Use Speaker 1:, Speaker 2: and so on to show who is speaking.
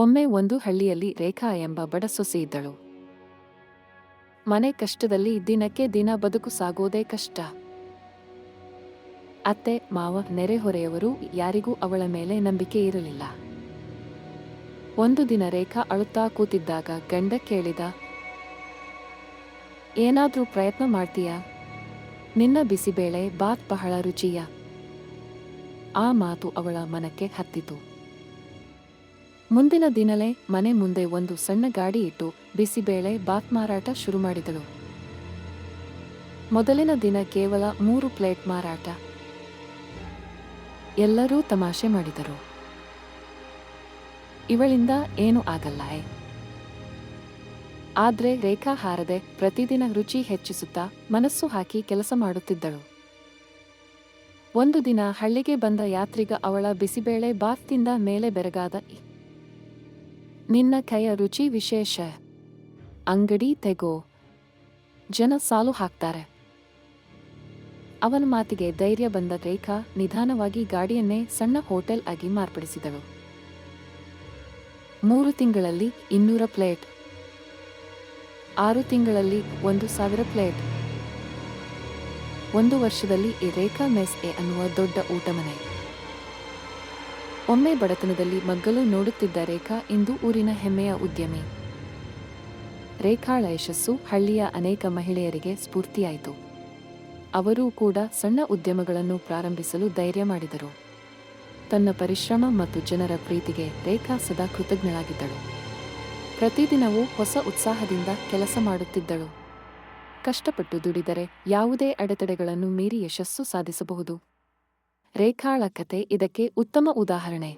Speaker 1: ಒಮ್ಮೆ ಒಂದು ಹಳ್ಳಿಯಲ್ಲಿ ರೇಖಾ ಎಂಬ ಬಡ ಸೊಸೆ ಇದ್ದಳು. ಮನೆ ಕಷ್ಟದಲ್ಲಿ ದಿನಕ್ಕೆ ದಿನ ಬದುಕು ಸಾಗೋದೇ ಕಷ್ಟ. ಅತ್ತೆ, ಮಾವ, ನೆರೆಹೊರೆಯವರು ಯಾರಿಗೂ ಅವಳ ಮೇಲೆ ನಂಬಿಕೆ ಇರಲಿಲ್ಲ. ಒಂದು ದಿನ ರೇಖಾ ಅಳುತ್ತಾ ಕೂತಿದ್ದಾಗ ಗಂಡ ಕೇಳಿದ, ಏನಾದ್ರೂ ಪ್ರಯತ್ನ ಮಾಡ್ತೀಯಾ? ನಿನ್ನ ಬಿಸಿಬೇಳೆ ಬಾತ್ ಬಹಳ ರುಚಿಯ. ಆ ಮಾತು ಅವಳ ಮನಕ್ಕೆ ಹತ್ತಿತು. ಮುಂದಿನ ದಿನಲೇ ಮನೆ ಮುಂದೆ ಒಂದು ಸಣ್ಣ ಗಾಡಿ ಇಟ್ಟು ಬಿಸಿಬೇಳೆ ಬಾತ್ ಮಾರಾಟ ಶುರು ಮಾಡಿದಳು. ಮೊದಲಿನ ದಿನ ಕೇವಲ 3 ಪ್ಲೇಟ್ ಮಾರಾಟ. ಎಲ್ಲರೂ ತಮಾಷೆ ಮಾಡಿದರು. ಇವಳಿಂದ ಏನೂ ಆಗಲ್ಲ. ಆದ್ರೆ ರೇಖಾ ಹಾರದೆ ಪ್ರತಿದಿನ ರುಚಿ ಹೆಚ್ಚಿಸುತ್ತಾ ಮನಸ್ಸು ಹಾಕಿ ಕೆಲಸ ಮಾಡುತ್ತಿದ್ದಳು. ಒಂದು ದಿನ ಹಳ್ಳಿಗೆ ಬಂದ ಯಾತ್ರಿಗ ಅವಳ ಬಿಸಿಬೇಳೆ ಬಾತ್ ತಿಂದ ಮೇಲೆ ಬೆರಗಾದ, ನಿನ್ನ ಕೈಯ ರುಚಿ ವಿಶೇಷ, ಅಂಗಡಿ ತೆಗೋ, ಜನ ಸಾಲು ಹಾಕ್ತಾರೆ. ಅವನ ಮಾತಿಗೆ ಧೈರ್ಯ ಬಂದ ರೇಖಾ ನಿಧಾನವಾಗಿ ಗಾಡಿಯನ್ನೇ ಸಣ್ಣ ಹೋಟೆಲ್ ಆಗಿ ಮಾರ್ಪಡಿಸಿದಳು. 3 ತಿಂಗಳಲ್ಲಿ 200 ಪ್ಲೇಟ್, 6 ತಿಂಗಳಲ್ಲಿ 1000 ಪ್ಲೇಟ್, 1 ವರ್ಷದಲ್ಲಿ ಈ ರೇಖಾ ಮೆಸ್ ಅನ್ನುವ ದೊಡ್ಡ ಊಟಮನೆ. ಒಮ್ಮೆ ಬಡತನದಲ್ಲಿ ಮಗ್ಗಲು ನೋಡುತ್ತಿದ್ದ ರೇಖಾ ಇಂದು ಊರಿನ ಹೆಮ್ಮೆಯ ಉದ್ಯಮಿ. ರೇಖಾಳ ಯಶಸ್ಸು ಹಳ್ಳಿಯ ಅನೇಕ ಮಹಿಳೆಯರಿಗೆ ಸ್ಫೂರ್ತಿಯಾಯಿತು. ಅವರೂ ಕೂಡ ಸಣ್ಣ ಉದ್ಯಮಗಳನ್ನು ಪ್ರಾರಂಭಿಸಲು ಧೈರ್ಯ ಮಾಡಿದರು. ತನ್ನ ಪರಿಶ್ರಮ ಮತ್ತು ಜನರ ಪ್ರೀತಿಗೆ ರೇಖಾ ಸದಾ ಕೃತಜ್ಞಳಾಗಿದ್ದಳು. ಪ್ರತಿದಿನವೂ ಹೊಸ ಉತ್ಸಾಹದಿಂದ ಕೆಲಸ ಮಾಡುತ್ತಿದ್ದಳು. ಕಷ್ಟಪಟ್ಟು ದುಡಿದರೆ ಯಾವುದೇ ಅಡೆತಡೆಗಳನ್ನು ಮೀರಿ ಯಶಸ್ಸು ಸಾಧಿಸಬಹುದು. ರೇಖಾಳ ಕತೆ ಇದಕ್ಕೆ ಉತ್ತಮ ಉದಾಹರಣೆ.